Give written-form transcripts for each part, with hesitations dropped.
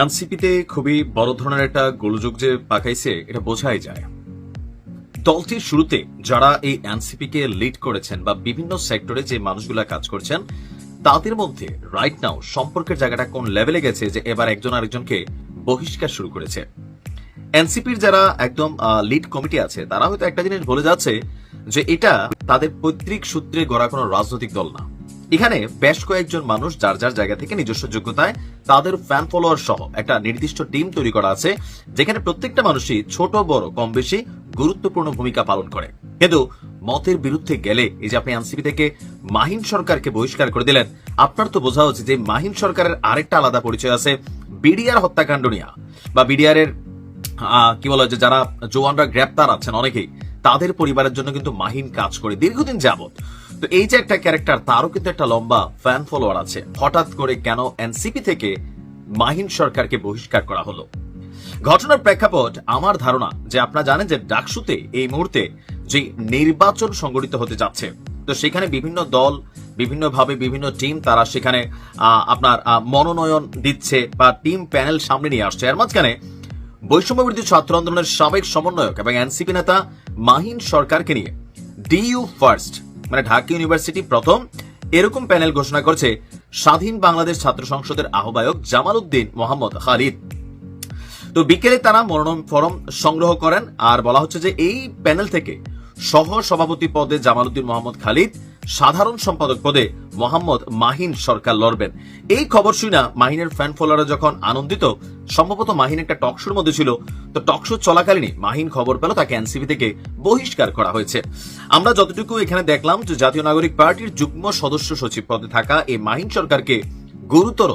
এনসিপিতে খুবই বড় ধরনের একটা গোলযোগ যে পাকাইছে এটা বোঝাই যায়। দলটির শুরুতে যারা এই এনসিপি কে লিড করেছেন বা বিভিন্ন সেক্টরে যে মানুষগুলা কাজ করছেন তাদের মধ্যে রাইট নাও সম্পর্কের জায়গাটা কোন লেভেলে গেছে যে এবার একজন আরেকজনকে বহিষ্কার শুরু করেছে। এনসিপির যারা একদম লিড কমিটি আছে তারা হয়তো একটা জিনিস বলে যাচ্ছে যে এটা তাদের পৈতৃক সূত্রে গড়া কোনো রাজনৈতিক দল না। এখানে বেশ কয়েকজন মানুষ যার যার জায়গা থেকে নিজস্ব যোগ্যতায় তাদের ফ্যান ফলোয়ার সহ একটা নির্দিষ্ট টিম তৈরি করা আছে, যেখানে প্রত্যেকটা মানুষই ছোট বড় কম বেশি গুরুত্বপূর্ণ ভূমিকা পালন করে। কিন্তু মতের বিরুদ্ধে গেলে এই যে আপনি এনসিপি থেকে মাহিন সরকারকে বহিষ্কার করে দিলেন, আপনার তো বোঝা উচিত যে মাহিন সরকারের আরেকটা আলাদা পরিচয় আছে বিডিআর হত্যাকাণ্ড নিয়ে, বা বিডিআর এর কি বলা যে যারা জওয়ানরা গ্রেপ্তার আছেন অনেকেই তাদের পরিবারের জন্য কিন্তু মাহিন কাজ করে দীর্ঘদিন যাবত। তো এই যে একটা ক্যারেক্টার, তারও কিন্তু একটা লম্বা ফ্যান ফলোয়ার আছে। হঠাৎ করে কেন এনসিপি থেকে মাহিন সরকারকে বহিষ্কার করা হলো? ঘটনার প্রেক্ষাপট আমার ধারণা যে আপনারা জানেন যে ডাকসুতে এই মুহূর্তে যে নির্বাচন সংগঠিত হতে যাচ্ছে, তো সেখানে বিভিন্ন দল বিভিন্নভাবে বিভিন্ন টিম তারা সেখানে আপনার মনোনয়ন দিচ্ছে বা টিম প্যানেল সামনে নিয়ে আসছে। এর মাঝখানে বৈষম্য বিরোধী ছাত্র আন্দোলনের সাবেক সমন্বয়ক এবং এনসিপি নেতা মাহিন সরকারকে নিয়ে ডিইউ ফার্স্ট মানে ঢাকা ইউনিভার্সিটি প্রথম এরকম প্যানেল ঘোষণা করছে স্বাধীন বাংলাদেশ ছাত্র সংসদের আহ্বায়ক জামাল উদ্দিন মোহাম্মদ খালিদ। তো বিকেলে তারা মনোনয়ন ফরম সংগ্রহ করেন আর বলা হচ্ছে যে এই প্যানেল থেকে সহ সভাপতি পদে জামাল উদ্দিন মোহাম্মদ খালিদ, সাধারণ সম্পাদক পদে মোহাম্মদ মাহিন সরকার লড়বেন। এই খবর শুনে মাহিনের ফ্যান ফলোয়াররা যখন আনন্দিত, সম্ভবত মাহিন একটা টকশোর মধ্যে ছিল, তো টকশো চলাকালীনই মাহিন খবর পেল তাকে এনসিপি থেকে বহিষ্কার করা হয়েছে। আমরা যতটুকু এখানে দেখলাম যে জাতীয় নাগরিক পার্টির যুগ্ম সদস্য সচিব পদে থাকা এই মাহিন সরকারকে গুরুতর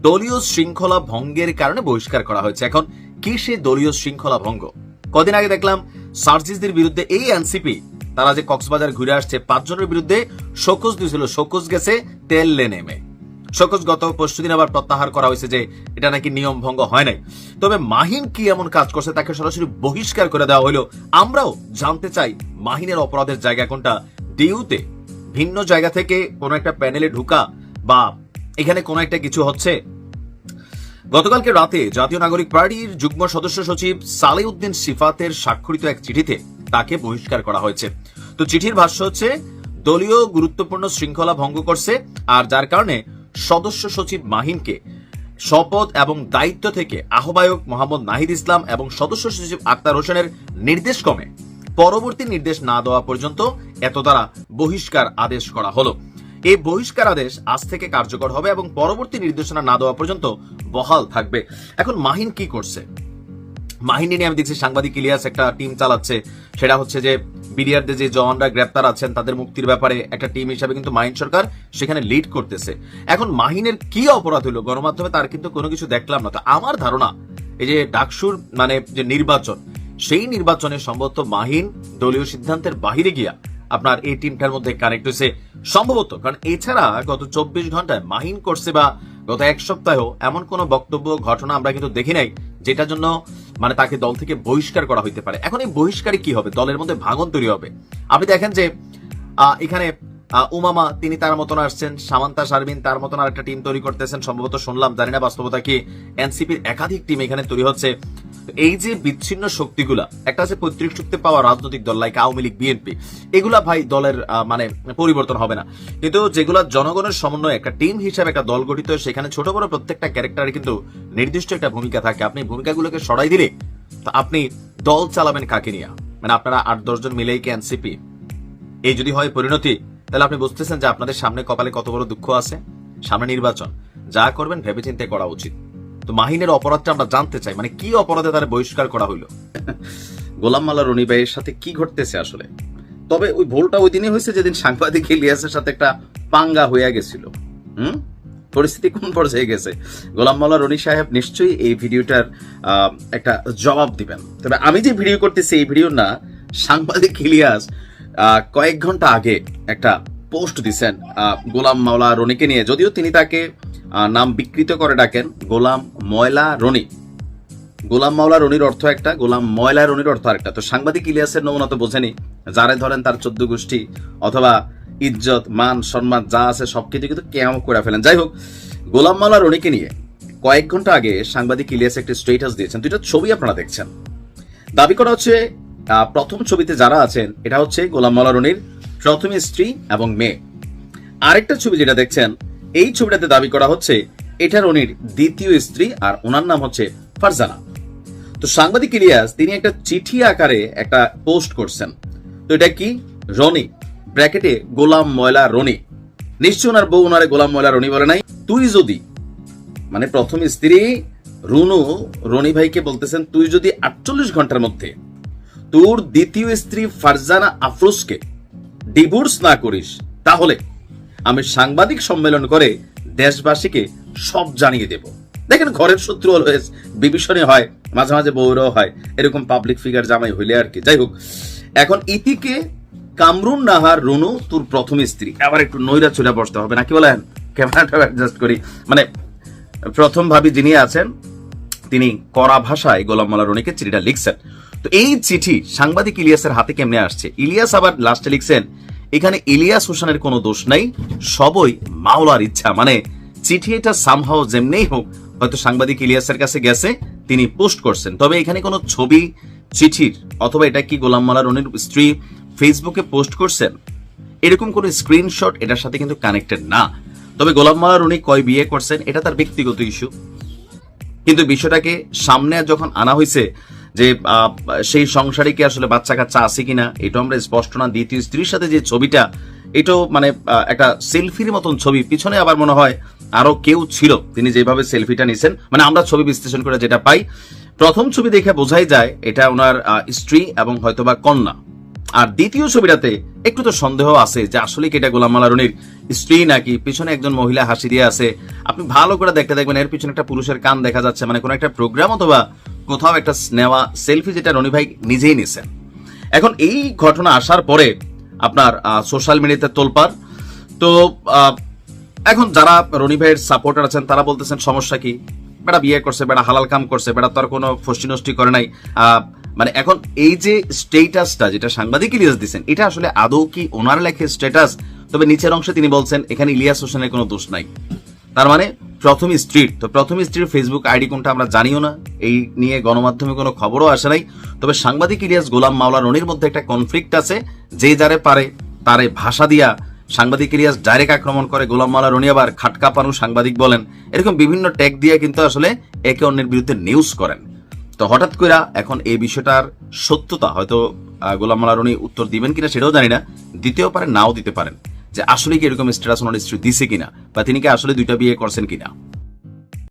দলীয় শৃঙ্খলা ভঙ্গের কারণে বহিষ্কার করা হয়েছে। এখন কি সে দলীয় শৃঙ্খলা ভঙ্গ? কদিন আগে দেখলাম সার্জিসদের বিরুদ্ধে এই এনসিপি তারা যে কক্সবাজার ঘুরে আসছে 5 জনের বিরুদ্ধে শোকজ দিয়েছিল, শোকজ গেছে তেল নেমে। শোকজ গত পরশুদিন আবার প্রত্যাহার করা হয়েছে যে এটা নাকি নিয়ম ভঙ্গ হয় নাই। তবে মাহিন কি এমন কাজ করছে তাকে সরাসরি বহিষ্কার করে দেওয়া হলো? আমরাও জানতে চাই মাহিনের অপরাধের জায়গা কোনটা। ডিউতে ভিন্ন জায়গা থেকে কোন একটা প্যানেলে ঢুকা বা এখানে কোন একটা কিছু হচ্ছে। গতকালকে রাতে জাতীয় নাগরিক পার্টির যুগ্ম সদস্য সচিব সালেউদ্দিন সিফাতের স্বাক্ষরিত এক চিঠিতে তাকে বহিষ্কার করা হয়েছে। তো চিঠির ভাষ্য হচ্ছে দলীয় গুরুত্বপূর্ণ শৃঙ্খলা ভঙ্গ করছে, আর যার কারণে সদস্য সচিব মাহিনকে শপথ এবং দায়িত্ব থেকে আহ্বায়ক মোহাম্মদ নাহিদ ইসলাম এবং সদস্য সচিব আক্তার হোসেনের নির্দেশ ক্রমে পরবর্তী নির্দেশ না দেওয়া পর্যন্ত এত দ্বারা বহিষ্কার আদেশ করা হলো। এই বহিষ্কার আদেশ আজ থেকে কার্যকর হবে এবং পরবর্তী নির্দেশনা না দেওয়া পর্যন্ত বহাল থাকবে। এখন মাহিন কি করছে? মাহিন নিয়ে আমি দেখছি সাংবাদিক ইলিয়াস একটা টিম চালাচ্ছে, সেটা হচ্ছে যে বিডিআরদের যে জওয়ানরা গ্রেপ্তার আছেন তাদের মুক্তির ব্যাপারে একটা টিম হিসাবে কিন্তু মাহিন সরকার সেখানে লিড করতেছে। এখন মাহিনের কি অপরাধ হলো গণমাধ্যমে তার কিন্তু কোনো কিছু দেখলাম না। তো আমার ধারণা এই যে ডাকসুর মানে যে নির্বাচন, সেই নির্বাচনে সম্ভবত মাহিন দলীয় সিদ্ধান্তের বাহিরে গিয়া আপনার এই টিমটার মধ্যে কানেক্ট হয়েছে সম্ভবত। কারণ এছাড়া গত 24 ঘন্টায় মাহিন করছে বা গত এক সপ্তাহেও এমন কোন বক্তব্য ঘটনা আমরা কিন্তু দেখি নাই যেটার জন্য মানে তাকে দল থেকে বহিষ্কার করা হইতে পারে। এখন এই বহিষ্কারে কি হবে? দলের মধ্যে ভাঙন তৈরি হবে। আপনি দেখেন যে এখানে উমামা তিনি তার মতন আসছেন, সামান্তা শারমিন তার মতন আর একটা টিম তৈরি করতেছেন সম্ভবত, শুনলাম, জানি না বাস্তবতা কি। এনসিপির একাধিক টিম এখানে তৈরি হচ্ছে। এই যে বিচ্ছিন্ন শক্তিগুলা, একটা আছে পৈতৃক সূত্রে পাওয়া রাজনৈতিক দল লাইক আওয়ামী লীগ, বিএনপি, এগুলা ভাই দলের মানে পরিবর্তন হবে না। কিন্তু যেগুলা জনগণের সমন্বয়ে একটা টিম হিসেবে একটা দল গঠিত, সেখানে ছোট বড় প্রত্যেকটা ক্যারেক্টারের কিন্তু নির্দিষ্ট একটা ভূমিকা থাকে। আপনি ভূমিকাগুলোকে সরাই দিলে তো আপনি দল চালাবেন কাকে নিয়ে? মানে আপনারা 8-10 জন মিলেই কি এনসিপি? এই যদি হয় পরিণতি, তাহলে আপনি বুঝতেছেন যে আপনাদের সামনে কপালে কত বড় দুঃখ আছে। সামনে নির্বাচন, যা করবেন ভেবেচিন্তে করা উচিত। তো মাহিনের অপরাধটা আমরা জানতে চাই, মানে কি অপরাধে তারা বহিষ্কার করা হইলো? গোলাম মাওলা রনি ভাইয়ের সাথে কি ঘটতেছে আসলে? তবে ওই ভুলটা ওই দিনই হয়েছে যেদিন সাংবাদিক ইলিয়াসের সাথে একটা পাঙ্গা হয়ে গেছিল। পরিস্থিতি কোন পর্যায়ে গেছে? গোলাম মাওলা রনি সাহেব নিশ্চয়ই এই ভিডিওটার একটা জবাব দিবেন। তবে আমি যে ভিডিও করতেছি এই ভিডিও না, সাংবাদিক ইলিয়াস কয়েক ঘন্টা আগে একটা পোস্ট দিচ্ছেন গোলাম মাওলা রনিকে নিয়ে, যদিও তিনি তাকে নাম বিকৃত করে ডাকেন গোলাম ময়লা রনি। গোলাম মাওলা রনির অর্থ একটা, গোলাম ময়লা রনির অর্থ আরেকটা। তো সাংবাদিক ইলিয়াসের নমুনা তো বোঝেনি, যারে ধরেন তার 14 গোষ্ঠী অথবা ইজ্জত মান সম্মান যা আছে সবকিছু কিন্তু কেমন করে ফেলেন। যাই হোক, গোলাম মাওলা রনিকে নিয়ে কয়েক ঘন্টা আগে সাংবাদিক ইলিয়াস একটি স্ট্যাটাস দিয়েছেন, দুইটা ছবি আপনারা দেখছেন। দাবি করা হচ্ছে প্রথম ছবিতে যারা আছেন এটা হচ্ছে গোলাম মাওলা রনির প্রথম স্ত্রী এবং মেয়ে। আরেকটা ছবি যেটা দেখছেন, এই ছবিটাতে দাবি করা হচ্ছে এটা রনির দ্বিতীয় স্ত্রী, আর ওনার নাম হচ্ছে ফারজানা। তো সাংবাদিক ইলিয়াস তিনি একটা চিঠি আকারে একটা পোস্ট করছেন। তো এটা কি? রনি ব্র্যাকেটে গোলাম ময়লা রনি। নিশ্চয় ওনার বউ ওনারে গোলাম ময়লা রনি বলে নাই। তুই যদি, মানে প্রথম স্ত্রী রুনু রনি ভাইকে বলতেছেন, তুই যদি 48 ঘন্টার মধ্যে তোর দ্বিতীয় স্ত্রী ফারজানা আফরোজকে ডিভোর্স না করিস, তাহলে আমি সাংবাদিক সম্মেলন করে দেশবাসীকে সব জানিয়ে দেব। দেখেন, ঘরের শত্রু অলওয়েজ বিভীষণে হয়, মাঝে মাঝে বউরাও হয়, এরকম পাবলিক ফিগার জামাই হইলে আর কি। যাই হোক, এখন ইতিকে কামরুন নাহার রুনু তোর প্রথম স্ত্রী, আবার একটু নৈরা চুলা বসতে হবে নাকি বলেন? ক্যামেরাটা অ্যাডজাস্ট করি। মানে প্রথম ভাবি যিনি আছেন তিনি কড়া ভাষায় গোলাম মাওলা রনিকে চিঠিটা লিখছেন। তো এই চিঠি সাংবাদিক ইলিয়াসের হাতে কেমনে আসছে? ইলিয়াস আবার লাস্টে লিখছেন এখানে ইলিয়াস হোসেনের কোনো দোষ নাই, সবই মাওলার ইচ্ছা। মানে চিঠি এটা সামহাও যেমনেই হোক হয়তো সাংবাদিক ইলিয়াসের কাছে গেছে, তিনি পোস্ট করছেন। তবে এখানে কোনো ছবি চিঠির অথবা এটা কি গোলাম মাওলা রনির স্ত্রী ফেসবুকে পোস্ট করছেন এরকম কোনো স্ক্রিনশট এটার সাথে কিন্তু কানেক্টেড না। তবে গোলাম মাওলা রনি কয় বিয়ে করছেন এটা তার ব্যক্তিগত ইস্যু, কিন্তু বিষয়টাকে সামনে যখন আনা হয়েছে যে সেই সংসারে কি আসলে বাচ্চা কাচ্চা আছে কিনা এটা আমরা স্পষ্ট না। দ্বিতীয় স্ত্রীর সাথে যে ছবিটা, এটাও মানে একটা সেলফির মতন ছবি, পিছনে আবার মনে হয় আরো কেউ ছিল, তিনি যেভাবে সেলফিটা নিছেন, মানে আমরা ছবি বিশ্লেষণ করে যেটা পাই, প্রথম ছবি দেখে বোঝাই যায় এটা ওনার স্ত্রী এবং হয়তোবা কন্যা। আর দ্বিতীয় ছবিটাতে একটু তো সন্দেহ আছে যে আসলে কি এটা গোলাম মাওলা রনির স্ত্রী নাকি, পিছনে একজন মহিলা হাসি দিয়ে আছে, আপনি ভালো করে দেখতে দেখবেন এর পিছনে একটা পুরুষের কান দেখা যাচ্ছে, মানে কোন একটা প্রোগ্রাম অথবা কোথাও একটা নেওয়া সেলফি যেটা রনি ভাই নিজেই নিছেন। এখন এই ঘটনা আসার পরে আপনার সোশ্যাল মিডিয়াতে তোলপাড়। তো এখন যারা রনি ভাইয়ের সাপোর্টার আছেন তারা বলতেছেন সমস্যা কি, বেটা বিয়ে করছে, বেটা হালাল কাম করছে, বেটা তো আর কোনো ফষ্টি নষ্টি করে নাই। মানে এখন এই যে স্টেটাসটা যেটা সাংবাদিক ইলিয়াস দিচ্ছেন এটা আসলে আদৌ কি ওনার লেখে স্ট্যাটাস? তবে নিচের অংশে তিনি বলছেন এখানে ইলিয়াস হোসেনের কোনো দোষ নাই। তার মানে প্রথম স্ত্রীর, তো প্রথম স্ত্রীর ফেসবুক আইডি কোনটা আমরা জানিও না, এই নিয়ে গণমাধ্যমে কোনো খবরও আসে নাই। তবে সাংবাদিক ইলিয়াস গোলাম মাওলা রনির মধ্যে একটা কনফ্লিক্ট আছে, যে যারে পারে তারে ভাষা দিয়া সাংবাদিক ইলিয়াস ডাইরেক্ট আক্রমণ করে, গোলাম মাওলা রনি আবার খাটকা পানু সাংবাদিক বলেন, এরকম বিভিন্ন ট্যাগ দিয়ে কিন্তু আসলে একে অন্যের বিরুদ্ধে নিউজ করেন। তো হঠাৎ করে এখন এই বিষয়টার সত্যতা হয়তো গোলাম মাওলা রনি উত্তর দিবেন কিনা সেটাও জানি না, দিতেও পারেন নাও দিতে পারেন, যে আসলে কি এরকম স্ট্যাটাস ওনার স্ত্রী দিছে কিনা, বা তিনি কি আসলে দুইটা বিয়ে করছেন কিনা।